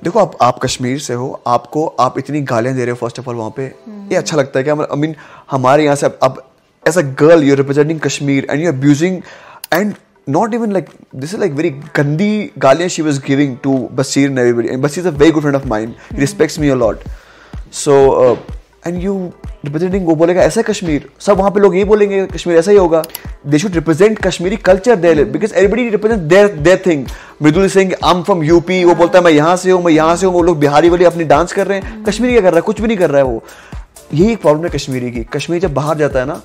देखो आप कश्मीर से हो, आप इतनी गालियां दे रहे हो फर्स्ट ऑफ ऑल वहाँ पे, ये अच्छा लगता है क्या? आई मीन हमारे यहाँ से अब as a girl you are representing Kashmir and you are abusing and not even like this is like very gandi gaaliyan she was giving to Basir and everybody, and Basir is a very good friend of mine, he respects me a lot, so and you representing वो बोलेगा ऐसा कश्मीर, सब वहाँ पे लोग ये बोलेंगे कश्मीर ऐसा ही होगा. They should represent Kashmiri culture there because everybody represents their thing. Mridul Singh I'm from UP, वो बोलता है मैं यहाँ से हूँ, मैं यहाँ से हूँ, वो लोग बिहारी वाले अपनी डांस कर रहे हैं, कश्मीरी क्या कर रहा है? कुछ भी नहीं कर रहा है वो. यही एक प्रॉब्लम है कश्मीरी की. कश्मीर जब बाहर जाता है ना,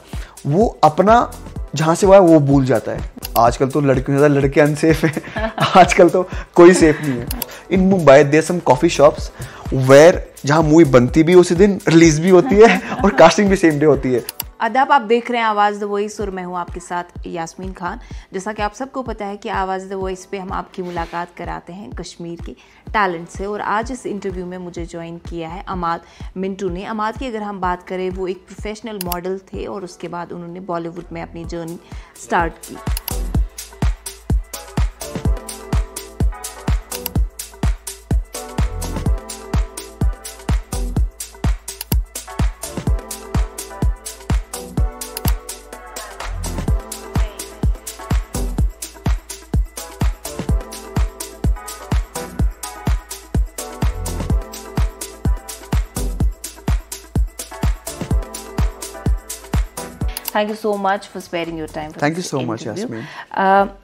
वो अपना जहाँ से वो है वो भूल जाता है. आजकल तो लड़कियों से ज़्यादा लड़के अनसेफ है. आजकल तो कोई सेफ नहीं है. In Mumbai there some coffee shops where जहाँ मूवी बनती भी उसी दिन, रिलीज भी होती है और कास्टिंग भी सेम डे होती है. आदाब, आप देख रहे हैं आवाज़ द वॉइस और मैं हूं आपके साथ यास्मीन खान. जैसा कि आप सबको पता है कि आवाज़ द वॉइस पे हम आपकी मुलाकात कराते हैं कश्मीर के टैलेंट से, और आज इस इंटरव्यू में मुझे ज्वाइन किया है अमाद मिंटू ने. अमाद की अगर हम बात करें, वो एक प्रोफेशनल मॉडल थे और उसके बाद उन्होंने बॉलीवुड में अपनी जर्नी स्टार्ट की. Thank you so much for sparing your time. Thank you so much Yasmeen.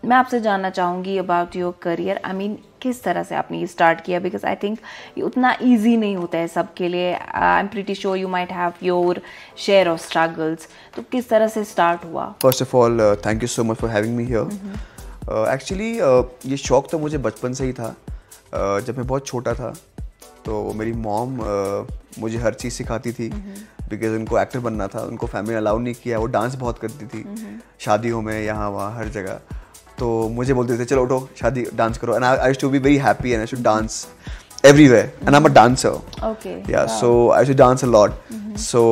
मैं आपसे जानना चाहूँगी about your career. I mean किस तरह से आपने ये स्टार्ट किया, बिकॉज आई थिंक ये उतना ईजी नहीं होता है सबके लिए. I am pretty sure you might have your share of struggles. तो किस तरह से स्टार्ट हुआ? First of all thank you so much for having me here. Actually ये शौक तो मुझे बचपन से ही था. जब मैं बहुत छोटा था तो मेरी मॉम मुझे हर चीज़ सिखाती थी, बिकॉज उनको एक्टर बनना था. उनको फैमिली अलाउ नहीं किया. वो डांस बहुत करती थी, शादियों में, यहाँ वहाँ हर जगह. तो मुझे बोलते थे चलो उठो शादी डांस करो, and I used to be very happy and I should dance everywhere and I'm a dancer. Okay. Yeah, wow. So I used to dance a lot. So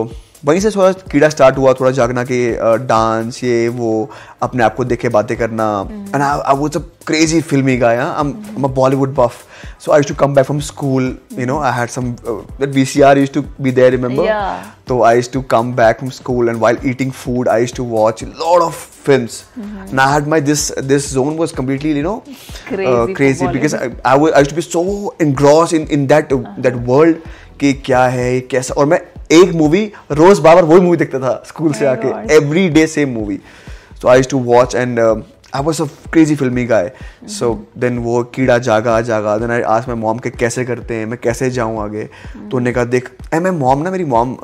वहीं से थोड़ा कीड़ा स्टार्ट हुआ, थोड़ा जागना कि डांस ये वो, अपने आप को देख के बातें करना. And I was a crazy फिल्मी गाय. I'm a Bollywood buff. So I used to come back from school, you know, I had some that VCR used to be there, remember? Yeah. So I used to come back from school and while eating food I used to watch a lot of films. And I had this zone was completely, you know, crazy because I used to be so engrossed in that world कि क्या है कैसा. और मैं एक movie रोज बाबर वही movie देखता था स्कूल से आके, every day same movie. So I used to watch and I was a crazy filmy guy. So then वो कीड़ा जागा. Then I asked my mom कि कैसे करते हैं, मैं कैसे जाऊँ आगे. तो उन्होंने कहा देख, मेरी मॉम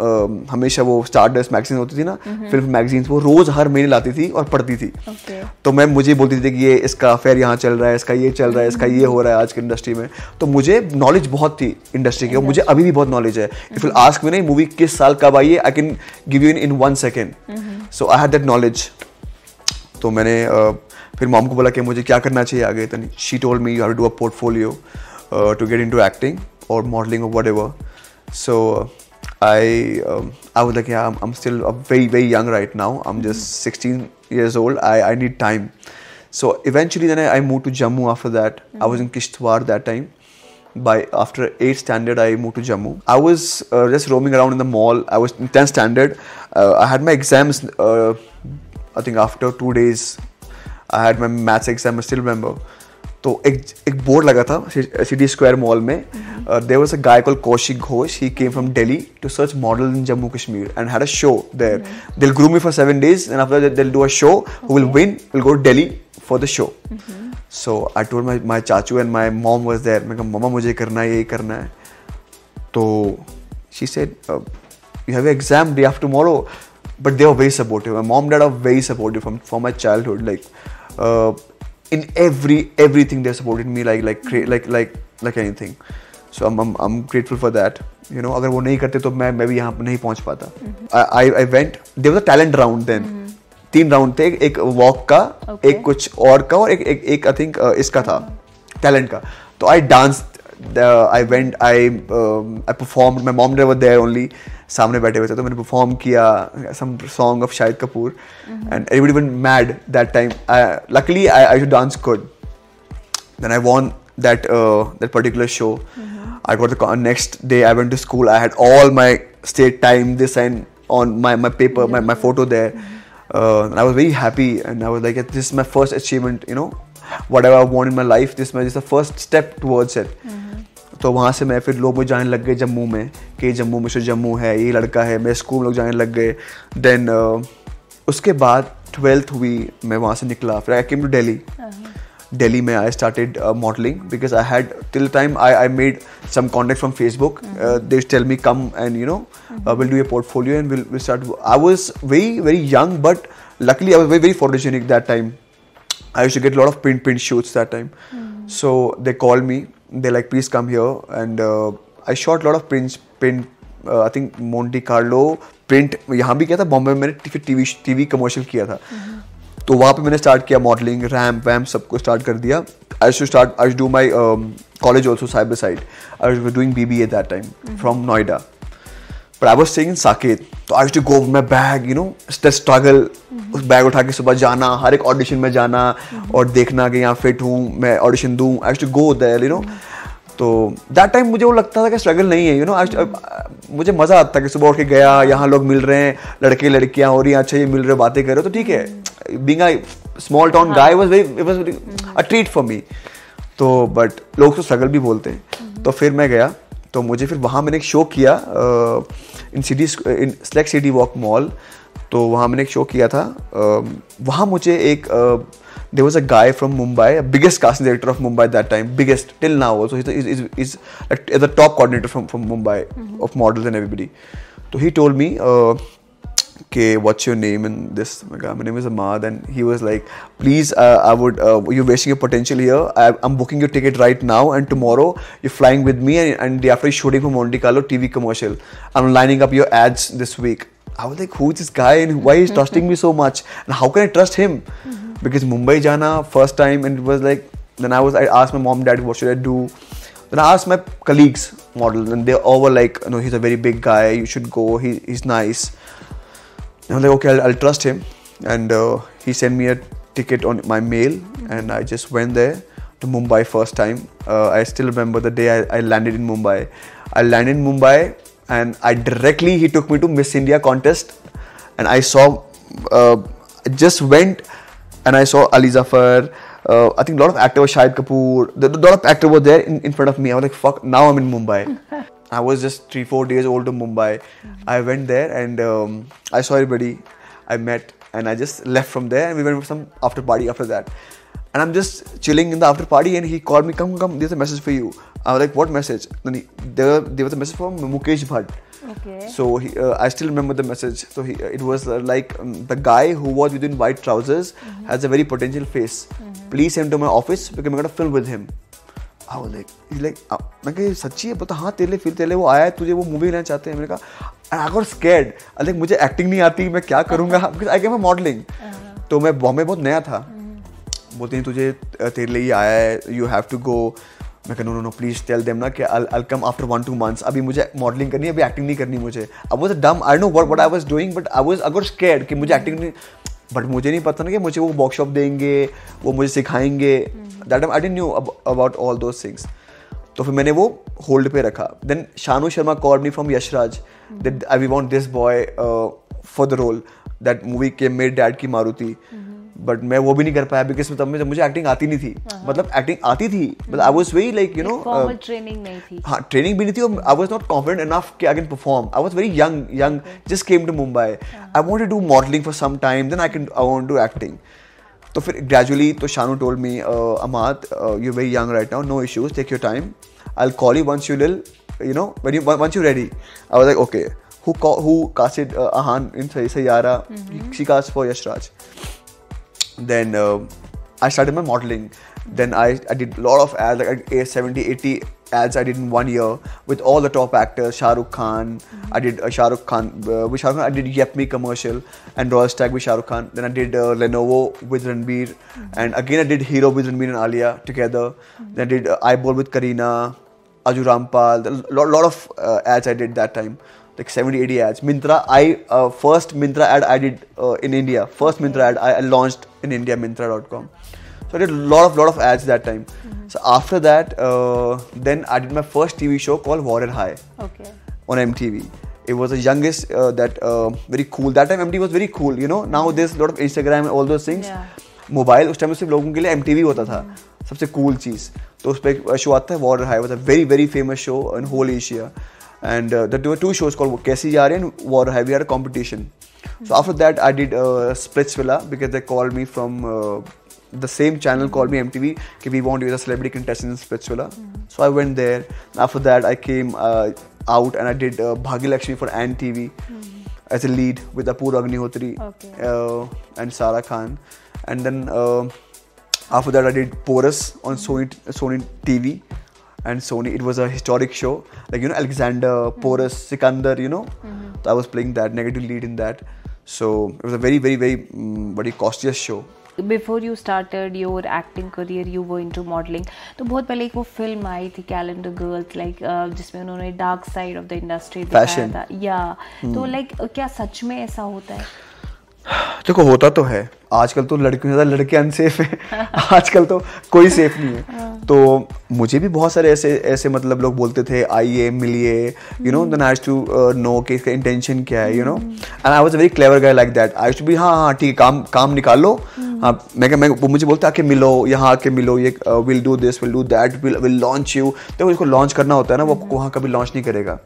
हमेशा वो स्टारडस्ट मैगजीन होती थी ना, फिल्म मैगजीन्स, वो रोज हर महीने लाती थी और पढ़ती थी. तो मैं मुझे बोलती थी कि ये इसका अफेयर यहाँ चल रहा है, इसका ये चल रहा है, इसका ये हो रहा है आज की इंडस्ट्री में. तो मुझे नॉलेज बहुत थी इंडस्ट्री की, और मुझे अभी भी बहुत नॉलेज है. इफ यू आस्क मी ना मूवी किस साल कब आई है, I can give you in 1 second. So I had that knowledge. तो मैंने फिर मॉम को बोला कि मुझे क्या करना चाहिए आगे. then she told me you have to do a portfolio to get into acting or modeling or whatever. So I was like, yeah, I'm still very young right now. I'm just 16 years old. I need time. So eventually then I moved to Jammu after that. I was in Kishtwar that time. After 8th standard I moved to Jammu. I was just roaming around in the mall. I was in 10th standard. I had my exams I think after 2 days. I had my maths exam, I still remember. तो एक board लगा था city square mall में. There was a guy called Kaushik Ghosh. He came from Delhi to search models in Jammu Kashmir and had a show there. They'll groom me for 7 days and after that they'll do a show. Who will win will go to Delhi for the show. So I told my chachu and my mom was there. मैं कहा मम्मा मुझे करना है, ये करना है. तो she said you have an exam day after tomorrow. But they were very supportive. My mom and dad are very supportive from my childhood. Like in everything they supported me like anything. So I'm grateful for that. You know, अगर वो नहीं करते तो मैं भी यहाँ नहीं पहुँच पाता. I went. There was a talent round then. 3 round थे, एक वॉक का, एक कुछ और का, और एक I think इसका था talent का. तो I danced. I went. I performed. My mom and dad were there only. सामने बैठे हुए थे तो मैंने परफॉर्म किया some song of Shahid Kapoor and everybody went mad that time. Luckily I should dance good. Then I won that particular show. I got the next day I went to school. I had all my state time, this and on my paper, my photo there. And I was very happy, and I was like, this is my first achievement, you know, whatever I want in my life, this is the first step towards it. तो वहाँ से मैं फिर लोग मुझे जाने लग गए जम्मू में, कि जम्मू में जम्मू है, ये लड़का है, मेरे स्कूल में लोग जाने लग गए. देन उसके बाद 12th हुई, मैं वहाँ से निकला, फिर I came to Delhi. Delhi mein I started modeling because I had till time I made some contacts from Facebook. They tell me come and you know we'll do a portfolio and we'll start. I was very young, but luckily I was very photogenic that time. I used to get a lot of print shoots that time. So they called me. They like please come here, and I shot a lot of print. I think Monte Carlo print. यहाँ भी किया था, बॉम्बे में मैंने TV commercial किया था. तो वहाँ पे मैंने स्टार्ट किया मॉडलिंग, रैम्प सब कुछ स्टार्ट कर दिया. I do my college also side by side. I was doing BBA that time from Noida, but I was staying in Saket. तो I used to go my bag, you know, struggle, उस bag उठा के सुबह जाना, हर एक audition में जाना और देखना कि यहाँ फिट हूँ, मैं ऑडिशन दूँ. I used to go there, you know. तो दैट टाइम मुझे वो लगता था कि स्ट्रगल नहीं है, यू नो. मुझे मज़ा आता कि सुबह उठ के गया, यहाँ लोग मिल रहे हैं, लड़के लड़कियाँ हो रही हैं, अच्छा ये मिल रहे, बातें कर रहे हो, तो ठीक है. Being a small town guy was very a treat for me. तो बट लोग तो स्ट्रगल भी बोलते हैं. तो फिर मैं गया, तो मुझे फिर वहाँ मैंने एक शो किया इन सेलेक्ट सिटी वॉक मॉल. तो वहाँ मैंने एक शो किया था. वहाँ मुझे एक there was a guy from Mumbai, biggest casting director of Mumbai at that time, biggest till now also. He's the top coordinator from Mumbai of models and everybody. So he told me, okay, what's your name and this? My name is Ahmad, and he was like, please, you're wasting your potential here. I'm booking your ticket right now, and tomorrow you're flying with me, and day after you're shooting for Monte Carlo TV commercial. I'm lining up your ads this week. I was like, who is this guy and why he's trusting me so much? And how can I trust him? Because Mumbai jana first time, and it was like, then I asked my mom, dad, what should I do? Then I asked my colleagues, models, and they all were like, no, he's a very big guy, you should go, he's nice. And I was like, okay, I'll trust him. And he sent me a ticket on my mail, and I just went there to Mumbai first time. I still remember the day I landed in Mumbai. I landed in Mumbai, and he took me to Miss India contest, and I saw, just went, and I saw Ali Zafar. I think a lot of actors, Shahid Kapoor, a lot of actors were there in front of me. I was like, fuck, now I'm in Mumbai. I was just 3-4 days old to Mumbai. I went there, and I saw everybody. I met, and I just left from there, and we went for some after party after that. And I'm just chilling in the after party, and he called me, come, there's a message for you. I was like, what message? Then there was a message from Mukesh Bhatt. Okay. So I still remember the message. So it was like the guy who was within white trousers has a very potential face. Please send him to my office because I'm going to film with him. I was like, he's like, मैं कहा सच्ची है, बोलता हाँ तेरे वो आया है, तुझे वो मूवी लेना चाहते हैं. मैंने कहा, I got scared. I like मुझे एक्टिंग नहीं आती, मैं क्या करूँगा? Because I came from modeling. तो मैं बॉम्बे बहुत नया था. बोलते हैं तुझे तेरे लिए ही आया है, you have to go. मैं कहा no please tell them ना कि I'll come after 1-2 months. अभी मुझे मॉडलिंग करनी है, अभी एक्टिंग नहीं करनी मुझे. I was dumb, I don't know what I was doing, but I got scared कि मुझे एक्टिंग नहीं, बट मुझे नहीं पता ना कि मुझे वो वर्कशॉप देंगे, वो मुझे सिखाएंगे. That time I didn't know about all those things. तो फिर मैंने वो होल्ड पे रखा. Then Shanu Sharma called me from Yashraj that we want this boy for the role. That movie came made Dad की मारुति. बट मैं वो भी नहीं कर पाया बिकॉज तब में मुझे एक्टिंग आती नहीं थी. मतलब एक्टिंग आती थी, मतलब I was very like you know training नहीं थी. हाँ, ट्रेनिंग भी नहीं थी और I was not confident enough कि I can perform. I was very young just came to Mumbai. I want to do modelling for some time, then I want to acting. तो फिर ग्रेजुअली तो Shanu told me, Amad you very young right now, no issues, take your time, I will call you once you लिल, you know, once you're ready. I was like, okay. Who casted Ahan in Sayyara? She cast for Yash Raj. Then I started my modeling. Then I did a lot of ads, like 70-80 ads I did in 1 year with all the top actors. Shah Rukh Khan, I did Shah Rukh Khan. With Shah Rukh Khan, I did Yep Me commercial and Royal Stag with Shah Rukh Khan. Then I did Lenovo with Ranbir, and again I did Hero with Ranbir and Alia together. Then I did Eyeball with Kareena, Aju Rampal. A lot of ads I did that time, like 70-80 ads. Myntra, first Myntra ad I did in India. First Myntra ad I launched in India, Myntra.com. So I did a lot of ads that time. So after that, then I did my first TV show called Warrior High. Okay. On MTV. It was the youngest, very cool. That time MTV was very cool, you know. Now there's a lot of Instagram and all those things. Mobile उस time में सिर्फ लोगों के लिए MTV होता था, सबसे cool चीज़. तो उस पे एक शो आता है Warrior High, was a very very famous show in whole Asia. And there were two shows called Kaisi Ja Rahi and Warrior High. We had a competition. So after that I did Splitsvilla because they called me from the same channel called me MTV कि we want you as a celebrity contestant in Splitsvilla. So I went there. After that I came out and I did Bhagyalakshmi for Ant TV as a lead with Apoorva Agnihotri and Sara Khan. And then after that I did Porus on Sony TV and Sony. It was a historic show, like, you know, Alexander, Porus, Sikandar, you know. So I was playing that negative lead in that. So it was a very very very very costliest show. Before you started your acting career, you were into modeling. तो बहुत पहले एक वो film आई थी Calendar Girls, like जिसमें उन्होंने dark side of the industry दिखाया था. या तो लाइक क्या सच में ऐसा होता है? देखो होता तो है. आजकल तो लड़कियों से ज़्यादा लड़के अनसेफ हैं. आजकल तो कोई सेफ नहीं है. तो मुझे भी बहुत सारे ऐसे मतलब लोग बोलते थे आइए मिलिए, you know, then I have to know कि इसका इंटेंशन क्या है, you know. And I was a very clever guy like that. I have to be हाँ ठीक है, काम निकाल लो. हाँ मैं वो मुझे बोलते आके मिलो, यहाँ आके मिलो, ये will do this, will do that, will launch you. तो इसको लॉन्च करना होता है ना, वो आपको वहाँ कभी लॉन्च नहीं करेगा.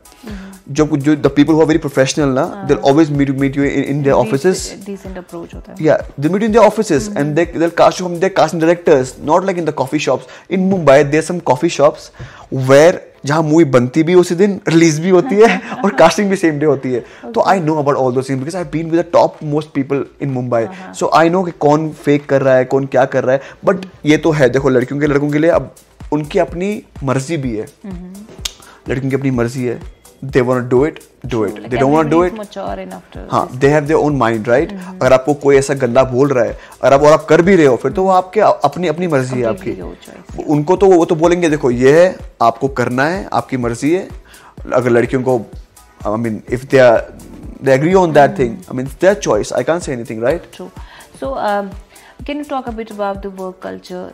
जो the people who are very professional ना, they will always meet you in their offices. Decent approach होता है. या they meet in their offices and they'll cast you from their casting directors, not like in the coffee shops. In Mumbai there's some coffee shops where जहाँ movie बनती भी उसी दिन, release भी होती है और कास्टिंग भी सेम डे होती है. तो I know about all those things because I been with the top most people in Mumbai. So I know कि कौन फेक कर रहा है, कौन क्या कर रहा है. बट ये तो है, देखो लड़कियों के लड़कों के लिए अब उनकी अपनी मर्जी भी है. लड़कियों की अपनी मर्जी है. They want to do it. Like they don't want to do it. Mature enough to. हाँ, they have their own mind, right? अगर आपको कोई ऐसा गंदा बोल रहा है, अगर आप कर भी रहे हो, फिर तो वो आपके अपनी मर्जी है आपकी. उनको तो वो तो बोलेंगे देखो ये है, आपको करना है, आपकी मर्जी है. अगर लड़कियों को, I mean, if they agree on that thing, I mean, it's their choice. I can't say anything, right? True. So, can you talk a bit about the work culture,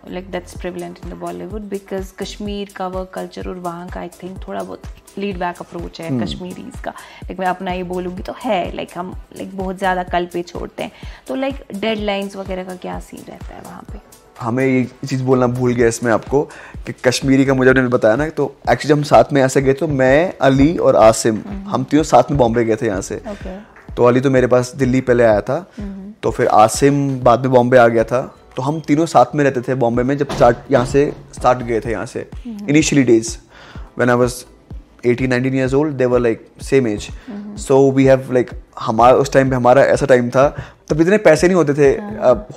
like that's prevalent in the Bollywood? Because Kashmir का work culture और वहाँ का I think थोड़ा बहुत lead back approach है Kashmiris का. Like मैं अपना ये बोलूँगी तो है, लाइक हम लाइक बहुत ज़्यादा कल पे छोड़ते हैं. तो लाइक डेडलाइंस वगैरह का क्या सीन रहता है वहाँ पे? हमें ये चीज़ बोलना भूल गया इसमें आपको कि कश्मीरी का मुझे बताया ना, तो एक्चुअली हम साथ में ऐसे गए, तो मैं, अली और आसिम, हम तीनों साथ में बॉम्बे गए थे यहाँ से. तो अली तो मेरे पास दिल्ली पहले आया था, तो फिर आसिम बाद में बॉम्बे आ गया था. तो हम तीनों साथ में रहते थे बॉम्बे में जब यहाँ से स्टार्ट गए थे यहाँ से. Initially days when I was 18-19 years old, they were like same age. So we have like हमारा उस टाइम पे हमारा ऐसा टाइम था, तब इतने पैसे नहीं होते थे.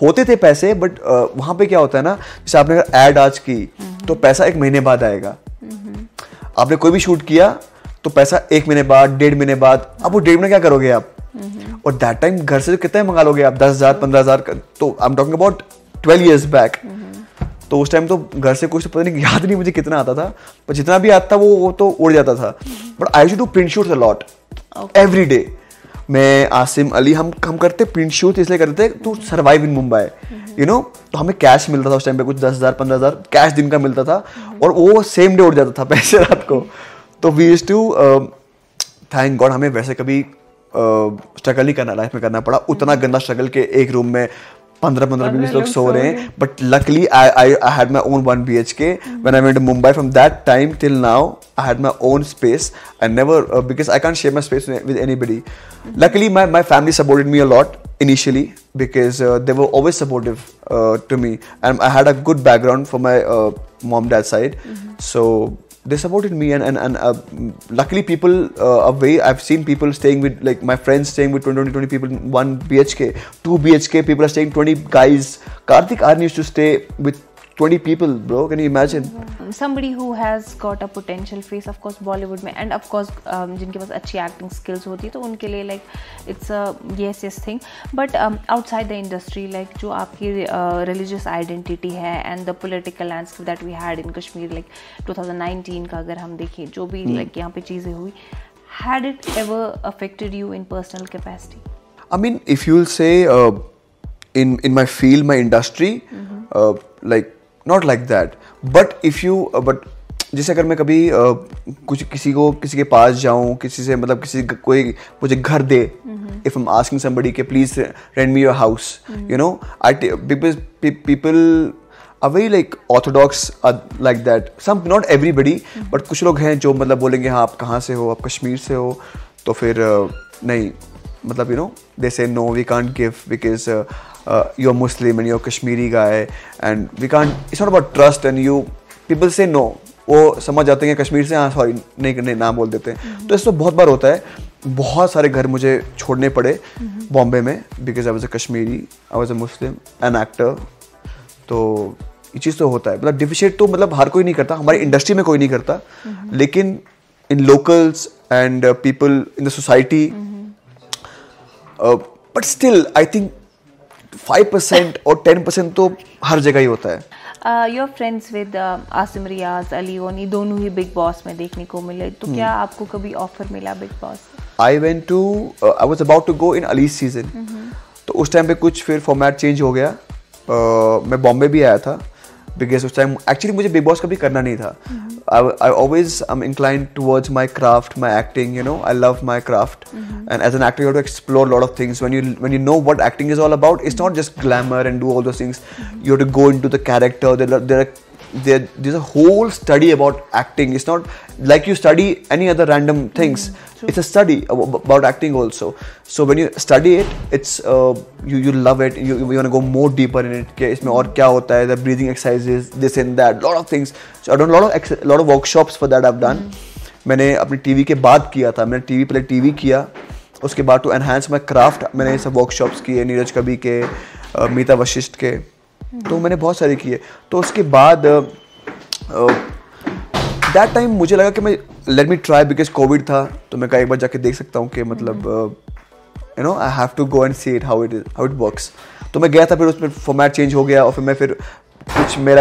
होते थे पैसे, बट वहाँ पे क्या होता है ना, जैसे आपने अगर ऐड आज की तो पैसा 1 महीने बाद आएगा. आपने कोई भी शूट किया तो पैसा 1 महीने बाद, 1.5 महीने बाद. अब वो 1.5 महीने क्या करोगे आप? और दैट टाइम घर से कितना मंगा लोगे आप? 10,000 15,000. तो I am talking about 12 years back. तो उस टाइम तो घर से कुछ तो पता नहीं, याद नहीं मुझे कितना आता था, पर जितना भी आता था वो तो उड़ जाता था. But I used to print shoots a lot every day. मैं, आसिम, अली, हम करते प्रिंट शूट इसलिए करते थे to survive in Mumbai, you know. तो हमें कैश मिलता था उस टाइम पे, कुछ 10,000 15,000 कैश दिन का मिलता था, और वो सेम डे उड़ जाता था पैसे रात को. तो we used to, thank God हमें वैसे कभी स्ट्रगल नहीं करना लाइफ में करना पड़ा. उतना गंदा स्ट्रगल के एक रूम में 15-20 लोग सो रहे हैं. But luckily I had my own 1 BHK when I went to Mumbai. From that time till now I had my own space. I never, because I can't share my space with anybody. Luckily my family supported me a lot initially because they were always supportive to me, and I had a good background for my mom dad side. So they supported me, and luckily people I've seen people staying with, like my friends staying with 20 people in 1 BHK, 2 BHK. People are staying 20 guys. Karthik Aryan used to stay with 20 people, bro. Can you imagine? Somebody who has got a potential face, of course, Bollywood में, and of course, जिनके पास अच्छी acting skills होती है, तो उनके लिए like it's a yes thing. But outside the industry, like जो आपकी religious identity है and the political landscape that we had in Kashmir, like 2019 का अगर हम देखें, जो भी like यहाँ पे चीज़ें हुई, had it ever affected you in personal capacity? I mean, if you'll say in my field, my industry, like not like that. But if you but जैसे अगर मैं कभी कुछ किसी के पास जाऊं, किसी से मतलब कोई मुझे घर दे, if I'm asking somebody कि please rent me your house, you know, people are very like orthodox like that. Some, not everybody, but कुछ लोग हैं जो मतलब बोलेंगे हाँ आप कहाँ से हो, आप कश्मीर से हो, तो फिर नहीं, मतलब you know, they say no, we can't give because you're Muslim and you're Kashmiri guy and we can't, it's not about trust and you, people say no, वो समझ जाते हैं कश्मीर से, हाँ सॉरी नहीं ना बोल देते हैं. तो इसमें बहुत बार होता है, बहुत सारे घर मुझे छोड़ने पड़े बॉम्बे में because I was a Kashmiri, I was a Muslim, an actor. तो ये चीज़ तो होता है, मतलब डिफिशिएट तो मतलब हर कोई नहीं करता, हमारी इंडस्ट्री में कोई नहीं करता, लेकिन in locals and people in the society, but still I think 5% और 10% तो हर जगह ही होता है. Your friends with Asim Riaz, Ali Goni, दोनों ही बिग बॉस में देखने को मिले, तो क्या आपको कभी ऑफर मिला Bigg Boss? I was about to go in early season, तो उस टाइम पे कुछ फिर फॉर्मेट चेंज हो गया. मैं बॉम्बे भी आया था बिकॉज उस टाइम एक्चुअली मुझे बिग बॉस कभी करना नहीं था. I always am inclined towards my craft, my acting, you know, I love my craft. And as an actor you have to explore a lot of things. When you know what acting is all about, it's not just glamour and do all those things. You have to go into the character. There's a whole study about acting. It's not like you study any other random things. It's a study about acting also. So when you study it, it's you love it. You want to go more deeper in it. कि इसमें और क्या होता है? The breathing exercises, this and that, lot of things. So I've done a lot of workshops for that. I've done. मैंने अपनी TV के बाद किया था. मैंने पहले टीवी किया, उसके बाद to enhance my craft मैंने ये सब workshops किए, नीरज कबीर के, मीता वशिष्ठ के, तो मैंने बहुत सारे किए. तो उसके बाद दैट टाइम मुझे लगा कि मैं let me try because Covid था, तो मैं कहा एक बार जाके देख सकता हूँ कि मतलब you know I have to go and see it how it works. तो मैं गया था, फिर उसमें फॉर्मेट चेंज हो गया और फिर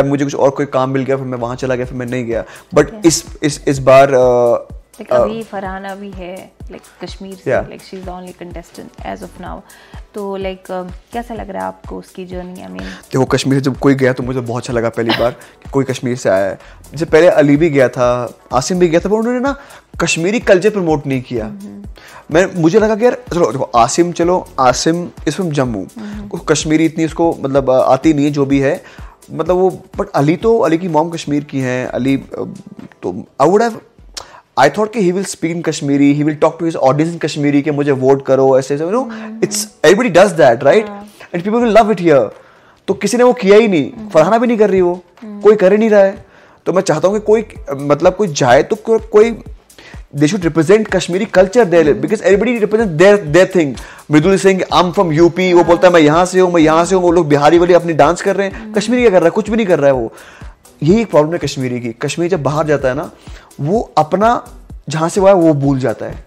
मुझे कुछ और कोई काम मिल गया, फिर मैं वहाँ चला गया, फिर मैं नहीं गया. बट इस बार अभी फरहाना भी है लाइक कश्मीर से, like she is the only contestant as of now. तो लाइक कैसा लग रहा है आपको उसकी जर्नी? आई मीन देखो, कश्मीर से जब कोई गया तो मुझे बहुत अच्छा लगा पहली बार कि कोई कश्मीर से आया है. जैसे पहले अली भी गया था, आसिम भी गया था, पर उन्होंने ना कश्मीरी कल्चर प्रमोट नहीं किया. मुझे लगा कि यार चलो देखो, आसिम इज फ्रॉम जम्मू, कश्मीरी इतनी उसको मतलब आती नहीं है जो भी है, मतलब वो, बट अली की मॉम कश्मीर की हैं. अली तो I thought कि he will speak in Kashmiri, he will talk to his audience in Kashmiri कि मुझे वोट करो, ऐसे you know, it's everybody does that, right? And people will love it here. तो किसी ने वो किया ही नहीं, फरहाना भी नहीं कर रही, वो कोई कर ही नहीं रहा है. तो मैं चाहता हूँ कि कोई जाए तो कोई they should represent Kashmiri culture there because everybody represents their thing. Mridul Singh I'm from UP, वो बोलता है मैं यहाँ से हूँ, वो लोग बिहारी वाले अपनी डांस कर रहे हैं. कश्मीरी क्या कर रहा है? कुछ भी नहीं कर रहा है वो. यही एक प्रॉब्लम है कश्मीरी की. कश्मीरी जब बाहर जाता है ना, वो अपना जहाँ से वो है वो भूल जाता है.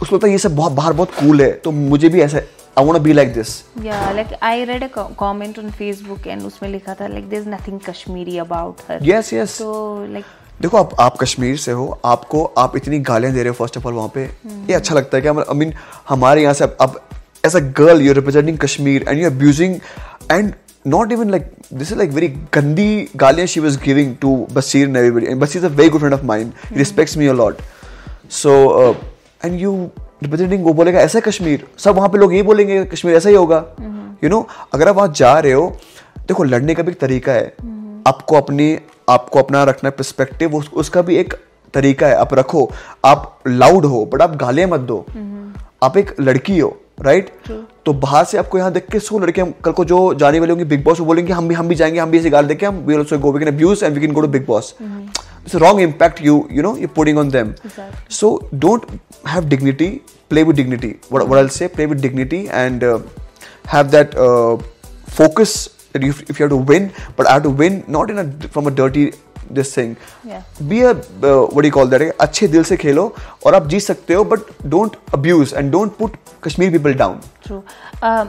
उसको लगता है ये सब बाहर बहुत कूल है, तो मुझे भी ऐसा, I want to be like this. Yeah, like I read a comment on Facebook and उसमें लिखा था like there's nothing Kashmiri about her. Yes. So like देखो, आप कश्मीर से हो, आप इतनी गालियाँ दे रहे हो फर्स्ट ऑफ ऑल वहाँ पे, ये अच्छा लगता है क्या? I mean हमारे यहाँ से अब as a girl you're representing Kashmir and you're abusing and not even like this is like very gandi gaaliyan she was giving to Basir and everybody. And Basir is a very good friend of mine. He respects me a lot. So and you representing, वो बोलेगा ऐसा कश्मीर, सब वहाँ पे लोग यही बोलेंगे कश्मीर ऐसा ही होगा. You know, अगर आप वहाँ जा रहे हो, देखो लड़ने का भी एक तरीका है. आपको अपना रखना पर्सपेक्टिव, उसका भी एक तरीका है. आप रखो, आप लाउड हो बट आप गालियाँ मत दो. आप एक लड़की हो, राइट? तो बाहर से आपको यहाँ देख के 100 लड़के कल को जो जाने वाले होंगे बिग बॉस, वो बोलेंगे हम भी जाएंगे, हम भी ऐसे गाल देके हम we also go, we can abuse and we can go to Bigg Boss. It's a wrong impact you know you're putting on them. Exactly. So don't have dignity, play with dignity. What I'll say, play with dignity and have that focus that if you have to win, but I have to win not from a dirty this thing. Yeah. Be a what do you call that? अच्छे दिल से खेलो और आप जीत सकते हो, but don't abuse and don't put Kashmiri people down. True.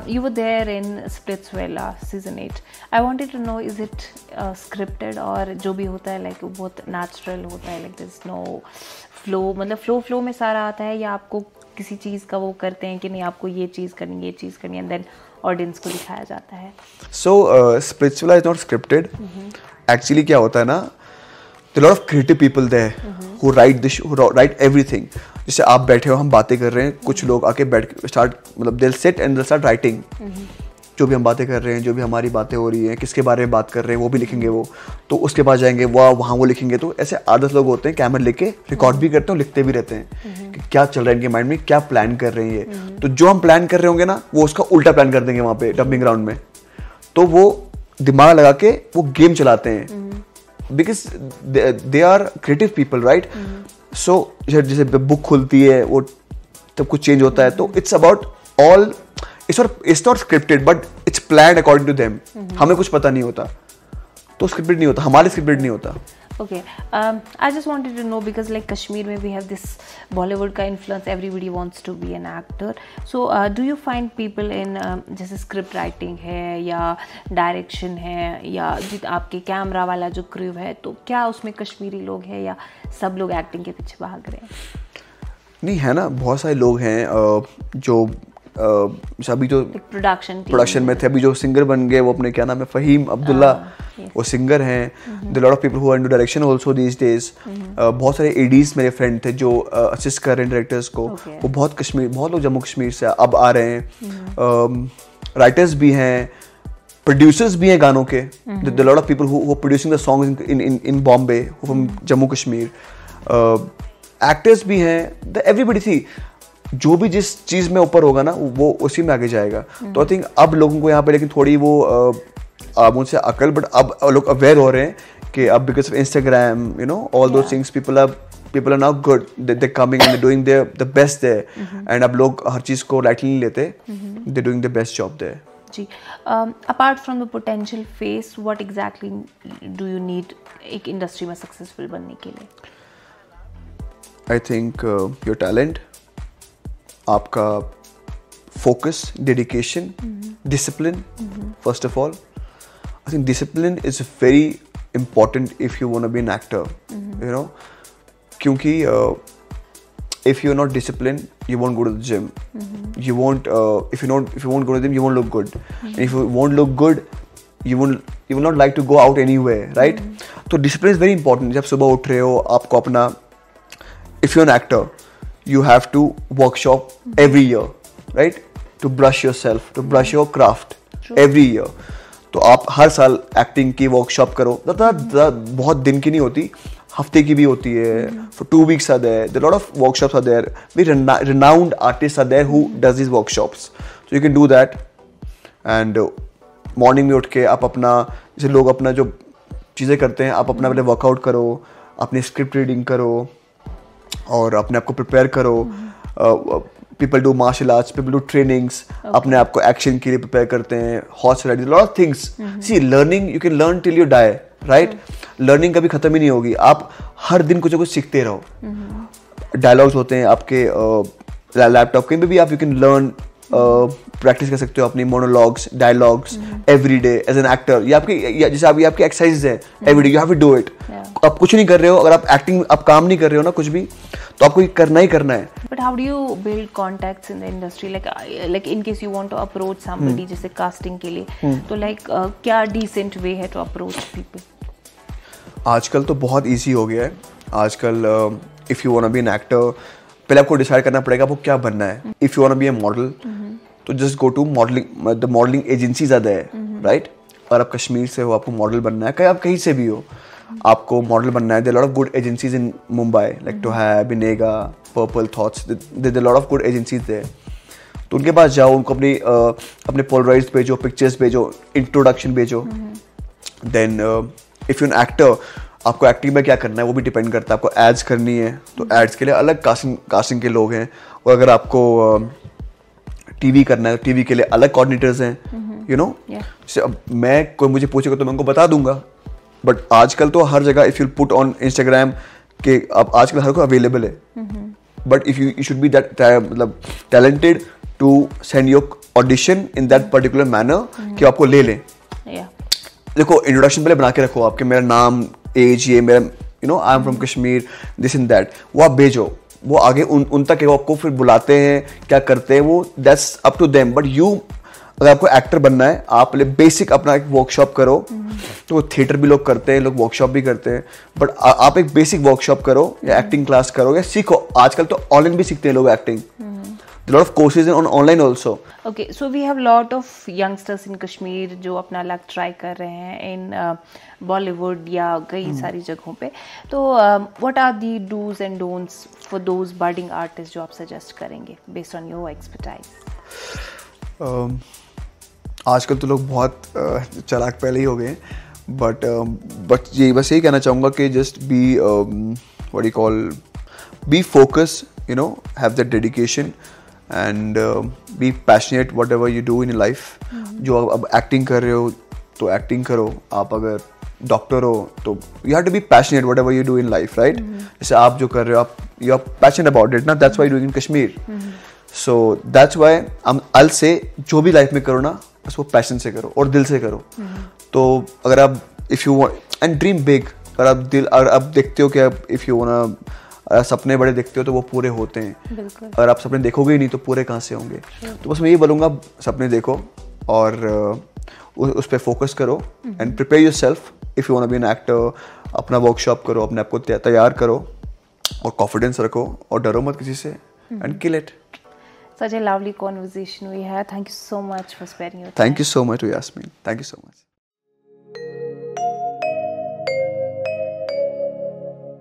You were there in Splitsvilla season 8. I wanted to know, is it scripted और जो भी होता है like बहुत natural होता है, like there's no flow, मतलब flow में सारा आता है, या आपको किसी चीज़ का वो करते हैं कि नहीं आपको ये चीज़ करनी है and then ऑडियंस को दिखाया जाता है? सो spiritual is not scripted. Actually क्या होता है ना, there are a lot of creative people there who write everything. जैसे आप बैठे हो, हम बातें कर रहे हैं, कुछ लोग आके बैठ स्टार्ट मतलब they'll sit and they'll start writing. जो भी हम बातें कर रहे हैं, जो भी हमारी बातें हो रही हैं, किसके बारे में बात कर रहे हैं, वो भी लिखेंगे वो. तो उसके बाद जाएंगे वहाँ वो लिखेंगे. तो ऐसे 8-10 लोग होते हैं, कैमरा लेके रिकॉर्ड भी करते हैं और लिखते भी रहते हैं कि क्या चल रहा है इनके माइंड में, क्या प्लान कर रहे हैं ये. तो जो हम प्लान कर रहे होंगे ना, वो उसका उल्टा प्लान कर देंगे वहाँ पे डबिंग ग्राउंड में. तो वो दिमाग लगा के वो गेम चलाते हैं. Because they are creative people, right? So जैसे बुक खुलती है, वो तब कुछ चेंज होता है. तो it's about all, it's not scripted but it's planned according to them. हमें कुछ पता नहीं होता, तो scripted नहीं होता, हमारे scripted नहीं होता. Okay, I just wanted to know because like Kashmir में we have this Bollywood का influence, everybody wants to be an actor. So do you find people in जैसे script writing है या direction है या आपके कैमरा वाला जो crew है, तो क्या उसमें कश्मीरी लोग हैं या सब लोग acting के पीछे भाग रहे हैं? नहीं है ना, बहुत सारे लोग हैं जो अभी जो प्रोडक्शन में थे, अभी जो सिंगर बन गए, वो अपने क्या नाम है, फहीम अब्दुल्ला, वो सिंगर हैं. There lot of people who are into direction also these days. बहुत सारे एडीज मेरे फ्रेंड थे जो असिस्ट कर रहे हैं डायरेक्टर्स को. वो बहुत लोग जम्मू कश्मीर से अब आ रहे हैं. राइटर्स भी हैं, प्रोड्यूसर्स भी हैं गानों के. There lot of people who producing the songs in Bombay from Jammu Kashmir. Actors भी हैं. एवरीबडी थी, जो भी जिस चीज में ऊपर होगा ना, वो उसी में आगे जाएगा. तो आई थिंक अब लोगों को यहाँ पे लेकिन थोड़ी वो मुझसे अकल, बट अब लोग अवेयर हो रहे हैं कि अब because of Instagram, you know, all those things, people are now good, they coming and doing the best there. And अब लोग हर चीज को लाइटली नहीं लेते, they doing the best job there. जी, apart from the potential face, what exactly do you need एक industry में सक्सेसफुल बनने के लिए? आई थिंक योर टैलेंट, आपका focus, dedication, discipline. First of all, I think discipline is very important if you want to be an actor. You know, क्योंकि if you're not disciplined, you won't go to the gym. You won't if you won't go to the gym, you won't look good. And if you won't look good, you will not like to go out anywhere, right? तो discipline is very important. जब सुबह उठ रहे हो, आपको अपना, if you're an actor, you have to workshop every year, right? To brush yourself, to brush your craft every year. तो आप हर साल एक्टिंग की वर्कशॉप करो. बहुत दिन की नहीं होती, हफ्ते की भी होती है. For 2 weeks are there. There are a lot of workshops are there. Very renowned artists are there who does these workshops. So you can do that. And morning में उठ के आप अपना, जैसे लोग अपना जो चीज़ें करते हैं, आप अपना पहले वर्कआउट करो, अपनी स्क्रिप्ट रीडिंग करो और अपने आप को प्रिपेयर करो. People do martial arts, people do trainings, अपने आप को एक्शन के लिए प्रिपेयर करते हैं, horse riding, lot of things. See, learning, you can learn till you die, right? Learning कभी खत्म ही नहीं होगी. आप हर दिन कुछ ना कुछ सीखते रहो. डायलॉग्स होते हैं आपके लैपटॉप, कहीं पे भी आप you can learn, प्रैक्टिस कर सकते हो अपनी monologues, dialogues every day as an actor. ये आपकी, जैसे आपकी एक्सरसाइज है every day, you have to do it. आप कुछ नहीं कर रहे हो, अगर आप एक्टिंग, आप काम नहीं कर रहे हो ना कुछ भी, तो आपको ये करना ही करना है. But how do you build contacts in the industry? Like in case you want to approach somebody, जैसे casting के लिए, तो like क्या decent way है to approach people? आजकल तो बहुत easy हो गया है. आजकल if you wanna be an actor, पहले आपको डिसाइड करना पड़ेगा आपको क्या बनना है. If you wanna be a model, तो just go to modeling, the modeling agencies are there, right? और आप कश्मीर से हो, आपको मॉडल बनना है, कहीं आप कहीं से भी हो, आपको मॉडल बनना है. There are a lot of good agencies in Mumbai, like Tohab, Binega, Purple Thoughts. There are a lot of good agencies there. तो उनके पास जाओ, उनको अपने पोलराइड्स भेजो, पिक्चर्स भेजो, इंट्रोडक्शन भेजो. Then if you're an actor, आपको एक्टिंग में क्या करना है वो भी डिपेंड करता है. आपको एड्स करनी है तो एड्स के लिए अलग कास्टिंग के लोग हैं, और अगर आपको टीवी करना है तो टीवी के लिए अलग कोऑर्डिनेटर्स हैं. यू नो, अब मैं, कोई मुझे पूछेगा तो मैं उनको बता दूंगा. बट आजकल तो हर जगह, if you put on Instagram के, अब आजकल हर कोई अवेलेबल है. But if you should be that मतलब talented to send your audition in that particular manner कि आपको ले लें. देखो, इंट्रोडक्शन पहले बना के रखो आपके, मेरा नाम, एज, ये मेरा, you know, I am from Kashmir, this in that. वो आप भेजो, वो आगे उन तक आपको फिर बुलाते हैं, क्या करते हैं वो, that's up to them. But you अगर आपको एक्टर बनना है, आप पहले बेसिक अपना एक वर्कशॉप करो। तो थिएटर भी लोग करते हैं, लोग वर्कशॉप भी करते हैं, बट आप एक बेसिक वर्कशॉप करो या एक्टिंग क्लास करो या सीखो। आजकल तो ऑनलाइन भी सीखते हैं लोग acting, lot of courses on online also. Okay, so we have lot of youngsters in Kashmir जो अपना लक ट्राई कर रहे हैं in Bollywood या कई सारी जगहों पे। तो what are the do's and don'ts for those budding artists जो आप सजेस्ट करेंगे based on your expertise? आजकल तो लोग बहुत चालाक पहले ही हो गए, बट ये बस यही कहना चाहूँगा कि just be what you call be focused, you know, have that dedication and be passionate whatever you do in life. जो अब एक्टिंग कर रहे हो तो एक्टिंग करो, आप अगर डॉक्टर हो तो you have to be passionate whatever you do in life, right? जैसे आप जो कर रहे हो, आप you are passionate about it ना, that's why you're doing in Kashmir. So that's why I'll say जो भी लाइफ में करो ना, बस वो पैशन से करो और दिल से करो। तो अगर आप if you want and dream big, अगर आप देखते हो कि if you wanna सपने बड़े देखते हो तो वो पूरे होते हैं। अगर आप सपने देखोगे ही नहीं तो पूरे कहाँ से होंगे। तो बस मैं ये बोलूँगा, सपने देखो और उस पर फोकस करो and prepare yourself if you want to be an actor. अपना वर्कशॉप करो, अपने आप को तैयार करो और कॉन्फिडेंस रखो और डरो मत किसी से and kill it. Such a lovely conversation we had. Thank you so much for sparing your time. Thank you so much to Yasmin. Thank you so much.